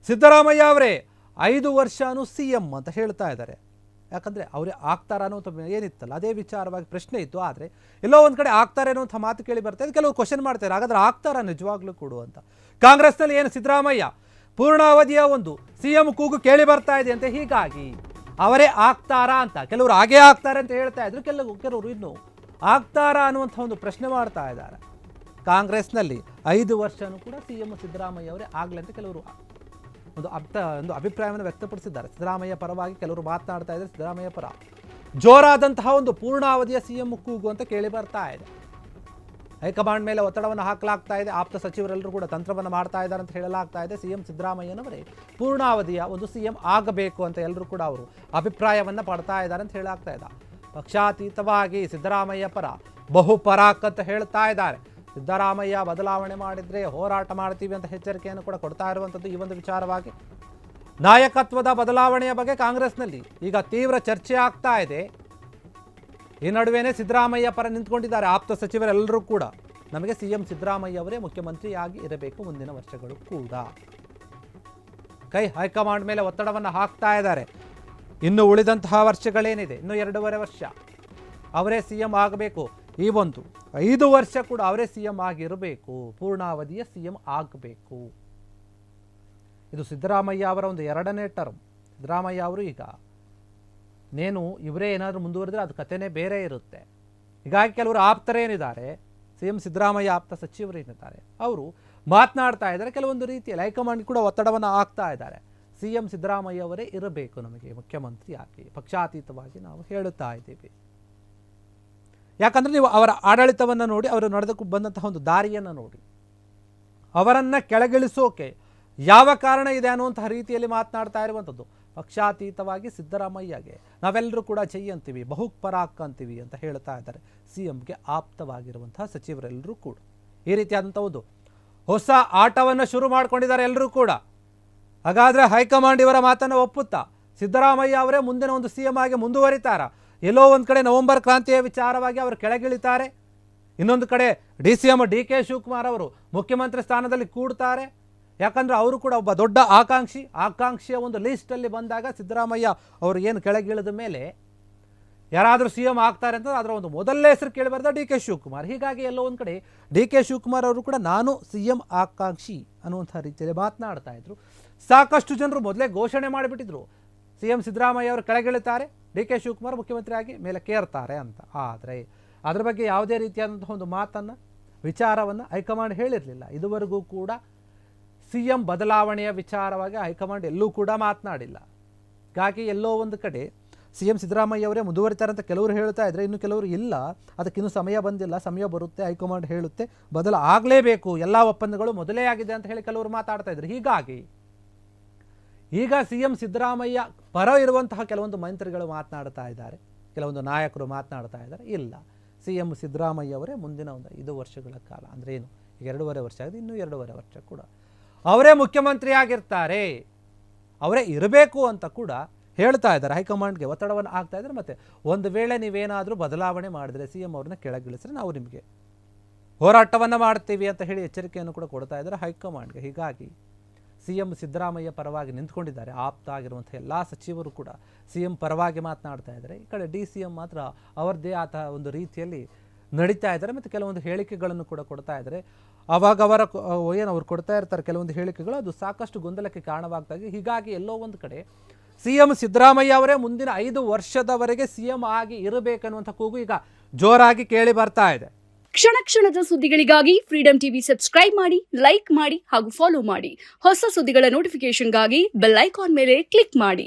ಸಿದ್ದರಾಮಯ್ಯ ಅವರೇ 5 ವರ್ಷನೂ CM ಅಂತ ಹೇಳ್ತಾ ಇದ್ದಾರೆ. ಯಾಕಂದರೆ ಅವರೇ ಆಗ್ತಾರ ಅನ್ನೋಂಥ ಏನಿತ್ತಲ್ಲ ಅದೇ ವಿಚಾರವಾಗಿ ಪ್ರಶ್ನೆ ಇತ್ತು. ಆದರೆ ಎಲ್ಲೋ ಒಂದು ಕಡೆ ಆಗ್ತಾರೆ ಅನ್ನೋಂಥ ಮಾತು ಕೇಳಿ ಬರ್ತಾ ಇದೆ. ಕೆಲವರು ಕ್ವಶನ್ ಮಾಡ್ತಾರೆ, ಹಾಗಾದ್ರೆ ಆಗ್ತಾರ ನಿಜವಾಗ್ಲೂ ಕೊಡು ಅಂತ. ಕಾಂಗ್ರೆಸ್ನಲ್ಲಿ ಏನು ಸಿದ್ದರಾಮಯ್ಯ ಪೂರ್ಣಾವಧಿಯ ಒಂದು CM ಕೂಗು ಕೇಳಿ ಬರ್ತಾ ಇದೆ ಅಂತ, ಹೀಗಾಗಿ ಅವರೇ ಆಗ್ತಾರಾ ಅಂತ ಕೆಲವರು ಹಾಗೇ ಆಗ್ತಾರೆ ಅಂತ ಹೇಳ್ತಾ ಇದ್ರು. ಕೆಲವರು ಇನ್ನು ಆಗ್ತಾರಾ ಅನ್ನುವಂಥ ಒಂದು ಪ್ರಶ್ನೆ ಮಾಡ್ತಾ ಇದ್ದಾರೆ. ಕಾಂಗ್ರೆಸ್ನಲ್ಲಿ 5 ವರ್ಷನೂ ಕೂಡ CM ಸಿದ್ದರಾಮಯ್ಯ ಅವರೇ ಆಗಲಿ ಅಂತ ಕೆಲವರು ಒಂದು ಅಭಿಪ್ರಾಯವನ್ನು ವ್ಯಕ್ತಪಡಿಸಿದ್ದಾರೆ. ಸಿದ್ದರಾಮಯ್ಯ ಪರವಾಗಿ ಕೆಲವರು ಮಾತನಾಡ್ತಾ ಇದ್ದಾರೆ. ಸಿದ್ದರಾಮಯ್ಯ ಪರ ಜೋರಾದಂತಹ ಒಂದು ಪೂರ್ಣಾವಧಿಯ CM ಕೂಗು ಅಂತ ಕೇಳಿ ಬರ್ತಾ ಇದೆ. ಹೈಕಮಾಂಡ್ ಮೇಲೆ ಒತ್ತಡವನ್ನು ಹಾಕಲಾಗ್ತಾ ಇದೆ. ಆಪ್ತ ಸಚಿವರೆಲ್ಲರೂ ಕೂಡ ತಂತ್ರವನ್ನು ಮಾಡ್ತಾ ಇದ್ದಾರೆ ಅಂತ ಹೇಳಲಾಗ್ತಾ ಇದೆ. CM ಸಿದ್ದರಾಮಯ್ಯನವರೇ ಪೂರ್ಣಾವಧಿಯ ಒಂದು CM ಆಗಬೇಕು ಅಂತ ಎಲ್ಲರೂ ಕೂಡ ಅವರು ಅಭಿಪ್ರಾಯವನ್ನು ಪಡ್ತಾ ಇದ್ದಾರೆ ಅಂತ ಹೇಳಲಾಗ್ತಾ ಇದೆ. ಪಕ್ಷಾತೀತವಾಗಿ ಸಿದ್ದರಾಮಯ್ಯ ಪರ ಬಹುಪರಾಕ್ ಅಂತ ಹೇಳ್ತಾ ಇದ್ದಾರೆ. ಸಿದ್ದರಾಮಯ್ಯ ಬದಲಾವಣೆ ಮಾಡಿದರೆ ಹೋರಾಟ ಮಾಡ್ತೀವಿ ಅಂತ ಎಚ್ಚರಿಕೆಯನ್ನು ಕೂಡ ಕೊಡ್ತಾ ಇರುವಂಥದ್ದು ಈ ಒಂದು ವಿಚಾರವಾಗಿ. ನಾಯಕತ್ವದ ಬದಲಾವಣೆಯ ಬಗ್ಗೆ ಕಾಂಗ್ರೆಸ್ನಲ್ಲಿ ಈಗ ತೀವ್ರ ಚರ್ಚೆ ಆಗ್ತಾ ಇದೆ. ಈ ನಡುವೆನೇ ಸಿದ್ದರಾಮಯ್ಯ ಪರ ನಿಂತ್ಕೊಂಡಿದ್ದಾರೆ ಆಪ್ತ ಸಚಿವರೆಲ್ಲರೂ ಕೂಡ. ನಮಗೆ CM ಸಿದ್ದರಾಮಯ್ಯ ಅವರೇ ಮುಖ್ಯಮಂತ್ರಿಯಾಗಿ ಇರಬೇಕು ಮುಂದಿನ ವರ್ಷಗಳು ಕೂಡ. ಹೈಕಮಾಂಡ್ ಮೇಲೆ ಒತ್ತಡವನ್ನು ಹಾಕ್ತಾ ಇದ್ದಾರೆ. ಇನ್ನು ಉಳಿದಂತಹ ವರ್ಷಗಳೇನಿದೆ, ಇನ್ನು 2.5 ವರ್ಷ ಅವರೇ CM ಆಗಬೇಕು. ಈ ಒಂದು 5 ವರ್ಷ ಕೂಡ ಅವರೇ CM ಆಗಿರಬೇಕು, ಪೂರ್ಣಾವಧಿಯ CM ಆಗಬೇಕು. ಇದು ಸಿದ್ದರಾಮಯ್ಯ ಅವರ ಒಂದು 2ನೇ ಟರ್ಮ್. ಸಿದ್ದರಾಮಯ್ಯ ಅವರು ಈಗ ಇವರೇ ಏನಾದರೂ ಮುಂದುವರೆದ್ರೆ ಅದು ಕಥೆನೇ ಬೇರೆ ಇರುತ್ತೆ. ಹೀಗಾಗಿ ಕೆಲವರು ಆಪ್ತರೇನಿದ್ದಾರೆ, CM ಸಿದ್ದರಾಮಯ್ಯ ಆಪ್ತ ಸಚಿವರು ಏನಿದ್ದಾರೆ, ಅವರು ಮಾತನಾಡ್ತಾ ಇದ್ದಾರೆ. ಕೆಲವೊಂದು ರೀತಿಯಲ್ಲಿ ಹೈಕಮಾಂಡ್ ಕೂಡ ಒತ್ತಡವನ್ನು ಹಾಕ್ತಾ ಇದ್ದಾರೆ. CM ಸಿದ್ದರಾಮಯ್ಯ ಅವರೇ ಇರಬೇಕು ನಮಗೆ ಮುಖ್ಯಮಂತ್ರಿ ಆಗಿ, ಪಕ್ಷಾತೀತವಾಗಿ ನಾವು ಹೇಳುತ್ತಾ ಇದ್ದೀವಿ. ಯಾಕಂದರೆ ನೀವು ಅವರ ಆಡಳಿತವನ್ನು ನೋಡಿ, ಅವರು ನಡೆದಕ್ಕೂ ಬಂದಂತಹ ಒಂದು ದಾರಿಯನ್ನು ನೋಡಿ, ಅವರನ್ನು ಕೆಳಗಿಳಿಸೋಕೆ ಯಾವ ಕಾರಣ ಇದೆ ಅನ್ನುವಂತಹ ರೀತಿಯಲ್ಲಿ ಮಾತನಾಡ್ತಾ ಇರುವಂಥದ್ದು. ಪಕ್ಷಾತೀತವಾಗಿ ಸಿದ್ದರಾಮಯ್ಯಗೆ ನಾವೆಲ್ಲರೂ ಕೂಡ ಜೈ ಅಂತೀವಿ, ಬಹುಪರಾಕ್ ಅಂತೀವಿ ಅಂತ ಹೇಳ್ತಾ ಇದ್ದಾರೆ CMಗೆ ಆಪ್ತವಾಗಿರುವಂತಹ ಸಚಿವರೆಲ್ಲರೂ ಕೂಡ. ಈ ರೀತಿಯಾದಂಥ ಒಂದು ಹೊಸ ಆಟವನ್ನು ಶುರು ಮಾಡ್ಕೊಂಡಿದ್ದಾರೆ ಎಲ್ಲರೂ ಕೂಡ. ಹಾಗಾದರೆ ಹೈಕಮಾಂಡ್ ಇವರ ಮಾತನ್ನು ಒಪ್ಪುತ್ತಾ ಸಿದ್ದರಾಮಯ್ಯ ಅವರೇ ಮುಂದಿನ ಒಂದು CM ಆಗಿ ಮುಂದುವರಿತಾರ? ಎಲ್ಲೋ ಒಂದು ಕಡೆ ನವೆಂಬರ್ ಕ್ರಾಂತಿಯ ವಿಚಾರವಾಗಿ ಅವರು ಕೆಳಗಿಳಿತಾರೆ, ಇನ್ನೊಂದು ಕಡೆ DCM DK ಶಿವಕುಮಾರ್ ಅವರು ಮುಖ್ಯಮಂತ್ರಿ ಸ್ಥಾನದಲ್ಲಿ ಕೂಡ್ತಾರೆ. ಯಾಕಂದರೆ ಅವರು ಕೂಡ ಒಬ್ಬ ದೊಡ್ಡ ಆಕಾಂಕ್ಷಿಯ ಒಂದು ಲೀಸ್ಟಲ್ಲಿ ಬಂದಾಗ ಸಿದ್ದರಾಮಯ್ಯ ಅವರು ಏನು ಕೆಳಗಿಳಿದ ಮೇಲೆ ಯಾರಾದರೂ CM ಆಗ್ತಾರೆ ಅಂತ ಅದರ ಒಂದು ಮೊದಲನೇ ಹೆಸರು ಕೇಳಿಬಾರ್ದ DK ಶಿವಕುಮಾರ್. ಹೀಗಾಗಿ ಎಲ್ಲೋ ಒಂದು ಕಡೆ DK ಶಿವಕುಮಾರ್ ಅವರು ಕೂಡ ನಾನು CM ಆಕಾಂಕ್ಷಿ ಅನ್ನುವಂಥ ರೀತಿಯಲ್ಲಿ ಮಾತನಾಡ್ತಾ ಇದ್ರು. ಸಾಕಷ್ಟು ಜನರು ಮೊದಲೇ ಘೋಷಣೆ ಮಾಡಿಬಿಟ್ಟಿದ್ರು CM ಸಿದ್ದರಾಮಯ್ಯ ಅವರು ಕೆಳಗಿಳಿತಾರೆ, DK ಶಿವಕುಮಾರ್ ಮುಖ್ಯಮಂತ್ರಿ ಆಗಿ ಮೇಲೆ ಕೇರ್ತಾರೆ ಅಂತ. ಆದರೆ ಅದರ ಬಗ್ಗೆ ಯಾವುದೇ ರೀತಿಯಾದಂತಹ ಒಂದು ಮಾತನ್ನು, ವಿಚಾರವನ್ನು ಹೈಕಮಾಂಡ್ ಹೇಳಿರಲಿಲ್ಲ. ಇದುವರೆಗೂ ಕೂಡ CM ಬದಲಾವಣೆಯ ವಿಚಾರವಾಗಿ ಹೈಕಮಾಂಡ್ ಎಲ್ಲೂ ಕೂಡ ಮಾತನಾಡಿಲ್ಲ. ಹೀಗಾಗಿ ಎಲ್ಲೋ ಒಂದು ಕಡೆ CM ಸಿದ್ದರಾಮಯ್ಯ ಅವರೇ ಮುಂದುವರಿತಾರೆ ಅಂತ ಕೆಲವರು ಹೇಳ್ತಾ ಇದ್ದಾರೆ. ಇನ್ನು ಕೆಲವರು ಇಲ್ಲ, ಅದಕ್ಕಿನ್ನೂ ಸಮಯ ಬಂದಿಲ್ಲ, ಸಮಯ ಬರುತ್ತೆ, ಹೈಕಮಾಂಡ್ ಹೇಳುತ್ತೆ, ಆಗಲೇಬೇಕು, ಎಲ್ಲ ಒಪ್ಪಂದಗಳು ಮೊದಲೇ ಆಗಿದೆ ಅಂತ ಹೇಳಿ ಕೆಲವರು ಮಾತಾಡ್ತಾ ಇದ್ರು. ಹೀಗಾಗಿ ಈಗ CM ಸಿದ್ದರಾಮಯ್ಯ ಪರ ಇರುವಂತಹ ಕೆಲವೊಂದು ಮಂತ್ರಿಗಳು ಮಾತನಾಡ್ತಾ ಇದ್ದಾರೆ, ಕೆಲವೊಂದು ನಾಯಕರು ಮಾತನಾಡ್ತಾ ಇದ್ದಾರೆ, ಇಲ್ಲ CM ಸಿದ್ದರಾಮಯ್ಯ ಅವರೇ ಮುಂದಿನ ಒಂದು 5 ವರ್ಷಗಳ ಕಾಲ, ಅಂದರೆ ಏನು ಈಗ 2.5 ವರ್ಷ ಆಗಿದೆ, ಇನ್ನೂ 2.5 ವರ್ಷ ಕೂಡ ಅವರೇ ಮುಖ್ಯಮಂತ್ರಿ ಆಗಿರ್ತಾರೆ, ಅವರೇ ಇರಬೇಕು ಅಂತ ಕೂಡ ಹೇಳ್ತಾ ಇದ್ದಾರೆ. ಹೈಕಮಾಂಡ್ಗೆ ಒತ್ತಡವನ್ನು ಹಾಕ್ತಾ ಇದ್ದಾರೆ. ಮತ್ತು ಒಂದು ವೇಳೆ ನೀವೇನಾದರೂ ಬದಲಾವಣೆ ಮಾಡಿದರೆ CM ಅವ್ರನ್ನ ಕೆಳಗಿಳಿಸಿದ್ರೆ ನಾವು ನಿಮಗೆ ಹೋರಾಟವನ್ನು ಮಾಡ್ತೀವಿ ಅಂತ ಹೇಳಿ ಎಚ್ಚರಿಕೆಯನ್ನು ಕೂಡ ಕೊಡ್ತಾ ಇದ್ದಾರೆ ಹೈಕಮಾಂಡ್ಗೆ. ಹೀಗಾಗಿ CM ಸಿದ್ದರಾಮಯ್ಯ ಪರವಾಗಿ ನಿಂತ್ಕೊಂಡಿದ್ದಾರೆ. ಆಪ್ತ ಆಗಿರುವಂಥ ಎಲ್ಲ ಸಚಿವರು ಕೂಡ CM ಪರವಾಗಿ ಮಾತನಾಡ್ತಾ ಇದ್ದಾರೆ. ಈ ಕಡೆ DCM ಮಾತ್ರ ಅವರದ್ದೇ ಆತ ಒಂದು ರೀತಿಯಲ್ಲಿ ನಡೀತಾ ಇದ್ದಾರೆ. ಮತ್ತು ಕೆಲವೊಂದು ಹೇಳಿಕೆಗಳನ್ನು ಕೂಡ ಕೊಡ್ತಾ ಇದ್ದಾರೆ. ಆವಾಗ ಅವ್ರು ಕೊಡ್ತಾ ಇರ್ತಾರೆ ಕೆಲವೊಂದು ಹೇಳಿಕೆಗಳು, ಅದು ಸಾಕಷ್ಟು ಗೊಂದಲಕ್ಕೆ ಕಾರಣವಾಗ್ತಾ ಇದೆ. ಹೀಗಾಗಿ ಎಲ್ಲೋ ಒಂದು ಕಡೆ CM ಸಿದ್ದರಾಮಯ್ಯ ಅವರೇ ಮುಂದಿನ 5 ವರ್ಷದವರೆಗೆ CM ಆಗಿ ಇರಬೇಕನ್ನುವಂಥ ಕೂಗು ಈಗ ಜೋರಾಗಿ ಕೇಳಿ ಬರ್ತಾ ಇದೆ. ಕ್ಷಣ ಕ್ಷಣದ ಸುದ್ದಿಗಳಿಗಾಗಿ ಫ್ರೀಡಂ ಟಿವಿ ಸಬ್ಸ್ಕ್ರೈಬ್ ಮಾಡಿ, ಲೈಕ್ ಮಾಡಿ ಹಾಗೂ ಫಾಲೋ ಮಾಡಿ. ಹೊಸ ಸುದ್ದಿಗಳ ನೋಟಿಫಿಕೇಶನ್ಗಾಗಿ ಬೆಲ್ ಐಕಾನ್ ಮೇಲೆ ಕ್ಲಿಕ್ ಮಾಡಿ.